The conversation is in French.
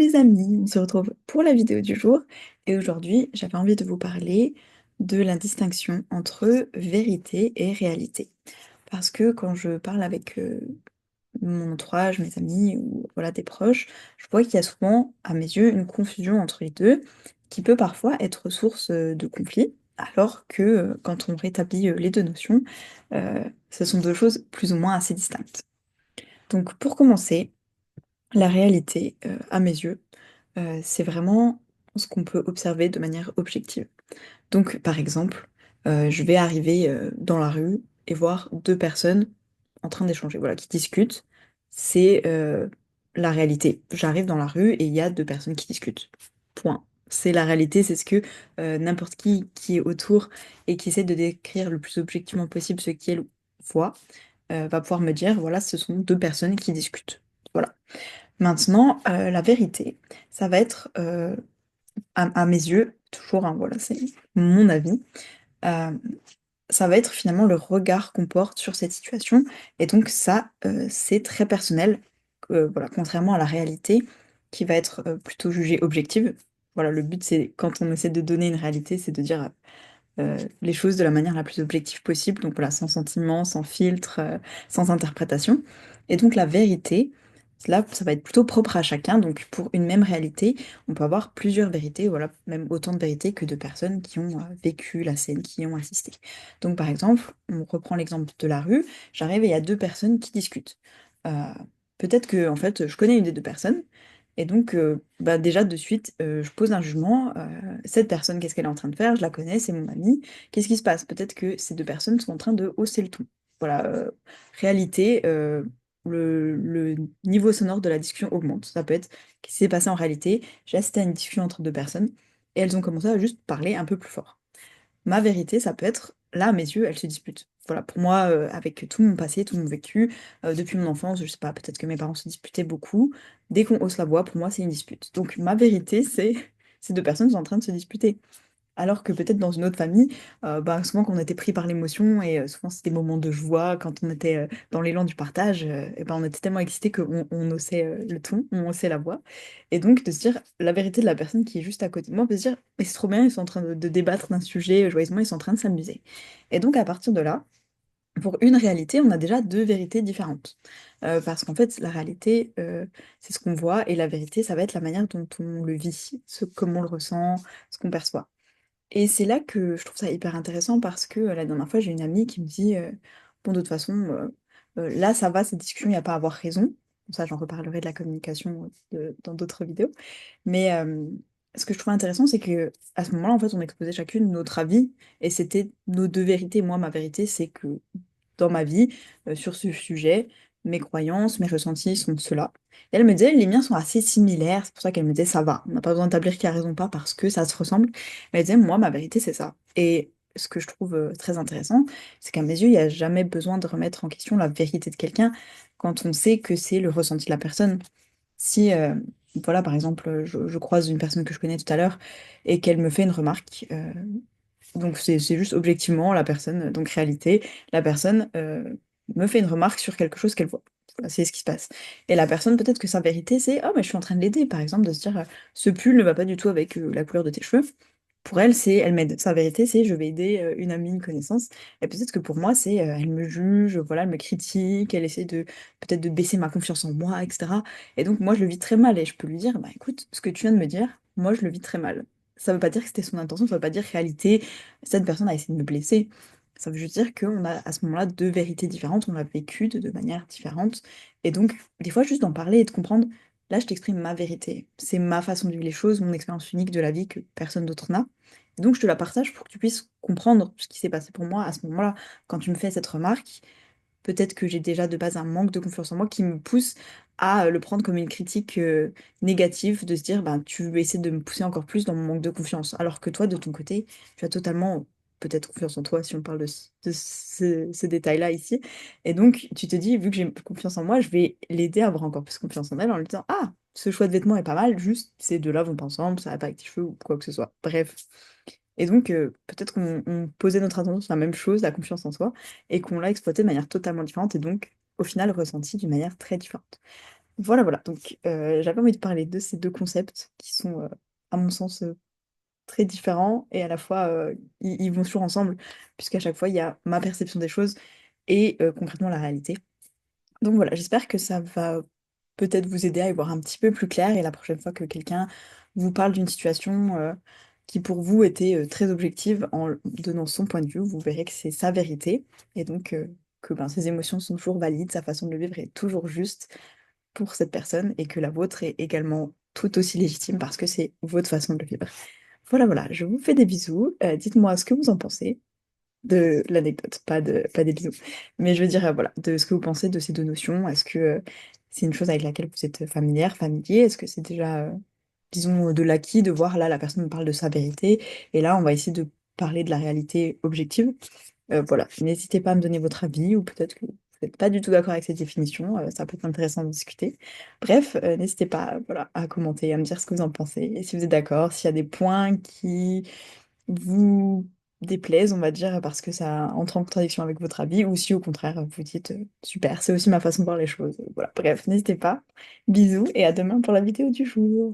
les amis, on se retrouve pour la vidéo du jour et aujourd'hui j'avais envie de vous parler de la distinction entre vérité et réalité. Parce que quand je parle avec mon entourage, mes amis ou voilà des proches, je vois qu'il y a souvent à mes yeux une confusion entre les deux qui peut parfois être source de conflits alors que quand on rétablit les deux notions, ce sont deux choses plus ou moins assez distinctes. Donc pour commencer, la réalité, à mes yeux, c'est vraiment ce qu'on peut observer de manière objective. Donc, par exemple, je vais arriver, dans la rue et voir 2 personnes en train d'échanger, voilà, qui discutent. C'est, la réalité. J'arrive dans la rue et il y a 2 personnes qui discutent. Point. C'est la réalité, c'est ce que, n'importe qui est autour et qui essaie de décrire le plus objectivement possible ce qu'elle voit, va pouvoir me dire: «Voilà, ce sont 2 personnes qui discutent». Voilà. Maintenant, la vérité, ça va être, à mes yeux, toujours, hein, voilà, c'est mon avis, hem, ça va être finalement le regard qu'on porte sur cette situation et donc ça, c'est très personnel, voilà, contrairement à la réalité qui va être, plutôt jugée objective. Voilà, le but, c'est quand on essaie de donner une réalité, c'est de dire, les choses de la manière la plus objective possible, donc voilà, sans sentiment, sans filtre, sans interprétation et donc la vérité, là, ça va être plutôt propre à chacun, donc pour une même réalité, on peut avoir plusieurs vérités, voilà, même autant de vérités que de personnes qui ont, vécu la scène, qui y ont assisté. Donc par exemple, on reprend l'exemple de la rue, j'arrive et il y a 2 personnes qui discutent. Heu, peut-être que en fait, je connais une des 2 personnes et donc bah, déjà de suite, je pose un jugement, cette personne, qu'est-ce qu'elle est en train de faire? Je la connais, c'est mon amie. Qu'est-ce qui se passe? Peut-être que ces 2 personnes sont en train de hausser le ton. Voilà, réalité, le niveau sonore de la discussion augmente. Ça peut être qu'est-ce qui s'est passé en réalité? J'ai assisté à une discussion entre 2 personnes et elles ont commencé à juste parler un peu plus fort. Ma vérité, ça peut être, là, à mes yeux, elles se disputent. Voilà, pour moi, avec tout mon passé, tout mon vécu, depuis mon enfance, je sais pas, peut-être que mes parents se disputaient beaucoup. Dès qu'on hausse la voix, pour moi, c'est une dispute. Donc ma vérité, c'est ces 2 personnes sont en train de se disputer. Alors que peut-être dans une autre famille, bah, souvent quand on était pris par l'émotion et souvent c'était des moments de joie, quand on était, dans l'élan du partage, et ben, on était tellement excités qu'on haussait, le ton, on haussait la voix et donc de se dire la vérité de la personne qui est juste à côté de moi, on peut se dire: «Mais c'est trop bien, ils sont en train de débattre d'un sujet, joyeusement, ils sont en train de s'amuser» et donc à partir de là, pour une réalité, on a déjà 2 vérités différentes. Parce qu'en fait, la réalité, c'est ce qu'on voit et la vérité, ça va être la manière dont on le vit, ce comment on le ressent, ce qu'on perçoit. Et c'est là que je trouve ça hyper intéressant parce que, la dernière fois, j'ai une amie qui me dit, «Bon, de toute façon, là, ça va, cette discussion, il y a pas à avoir raison». Bon ça, j'en reparlerai de la communication, dans d'autres vidéos. Mais, ce que je trouve intéressant, c'est que à ce moment-là, en fait, on exposait chacune notre avis et c'était nos 2 vérités. Moi, ma vérité, c'est que dans ma vie, sur ce sujet, mes croyances, mes ressentis sont ceux-là. Et elle me disait: «Les miens sont assez similaires», c'est pour ça qu'elle me disait: «Ça va, on n'a pas besoin d'établir qui a raison ou pas parce que ça se ressemble». Mais elle disait: «Moi, ma vérité, c'est ça» et ce que je trouve, très intéressant, c'est qu'à mes yeux, il y a jamais besoin de remettre en question la vérité de quelqu'un quand on sait que c'est le ressenti de la personne. Si, voilà, par exemple, je croise une personne que je connais tout à l'heure et qu'elle me fait une remarque, donc c'est juste objectivement la personne, donc réalité, la personne, me fait une remarque sur quelque chose qu'elle voit. Voilà, c'est ce qui se passe. Et la personne, peut-être que sa vérité, c'est: «Oh mais je suis en train de l'aider», par exemple, de se dire, «Ce pull ne va pas du tout avec, la couleur de tes cheveux». Pour elle, c'est elle m'aide. Sa vérité, c'est: «Je vais aider, une amie, une connaissance» et peut-être que pour moi, c'est, elle me juge, voilà, elle me critique, elle essaie de peut-être de baisser ma confiance en moi et cetera et donc moi, je le vis très mal et je peux lui dire: «Bah écoute, ce que tu viens de me dire, moi, je le vis très mal». Ça veut pas dire que c'était son intention, ça veut pas dire réalité, cette personne a essayé de me blesser. Ça veut juste dire qu'on a à ce moment-là 2 vérités différentes, on l'a vécu de 2 manières différentes et donc des fois juste d'en parler et de comprendre: «Là, je t'exprime ma vérité. C'est ma façon de vivre les choses, mon expérience unique de la vie que personne d'autre n'a et donc je te la partage pour que tu puisses comprendre ce qui s'est passé pour moi à ce moment-là. Quand tu me fais cette remarque, peut-être que j'ai déjà de base un manque de confiance en moi qui me pousse à, le prendre comme une critique, négative, de se dire: «Ben, tu veux essayer de me pousser encore plus dans mon manque de confiance». Alors que toi, de ton côté, tu as totalement, peut-être confiance en toi si on parle de ce détail-là ici et donc tu te dis: «Vu que j'ai confiance en moi, je vais l'aider à avoir encore plus confiance en elle en lui disant: "Ah, ce choix de vêtements est pas mal, juste ces 2 là vont pas ensemble, ça va pas avec tes cheveux" ou quoi que ce soit». Bref et donc peut-être qu'on posait notre attention sur la même chose, la confiance en soi et qu'on l'a exploité de manière totalement différente et donc, au final, ressentie d'une manière très différente. Voilà, voilà. Donc, j'avais envie de parler de ces deux concepts qui sont, à mon sens, très différents et à la fois, ils vont toujours ensemble, puisqu'à chaque fois, il y a ma perception des choses et concrètement la réalité. Donc voilà, j'espère que ça va peut-être vous aider à y voir un petit peu plus clair et la prochaine fois que quelqu'un vous parle d'une situation qui pour vous était très objective en donnant son point de vue, vous verrez que c'est sa vérité et donc que ben, ses émotions sont toujours valides, sa façon de le vivre est toujours juste pour cette personne et que la vôtre est également tout aussi légitime parce que c'est votre façon de le vivre. Voilà, voilà, je vous fais des bisous. Dites-moi ce que vous en pensez de l'anecdote, pas des bisous. Mais je veux dire, voilà, de ce que vous pensez de ces deux notions. Est-ce que c'est une chose avec laquelle vous êtes familière, familier? Est-ce que c'est déjà, disons, de l'acquis de voir là, la personne me parle de sa vérité, et là, on va essayer de parler de la réalité objective. Voilà, n'hésitez pas à me donner votre avis, ou peut-être que vous n'êtes pas du tout d'accord avec cette définition, ça peut être intéressant de discuter. Bref, n'hésitez pas, voilà, à commenter, à me dire ce que vous en pensez, et si vous êtes d'accord, s'il y a des points qui vous déplaise, on va dire, parce que ça entre en contradiction avec votre avis, ou si au contraire vous dites super, c'est aussi ma façon de voir les choses. Voilà, bref, n'hésitez pas. Bisous et à demain pour la vidéo du jour.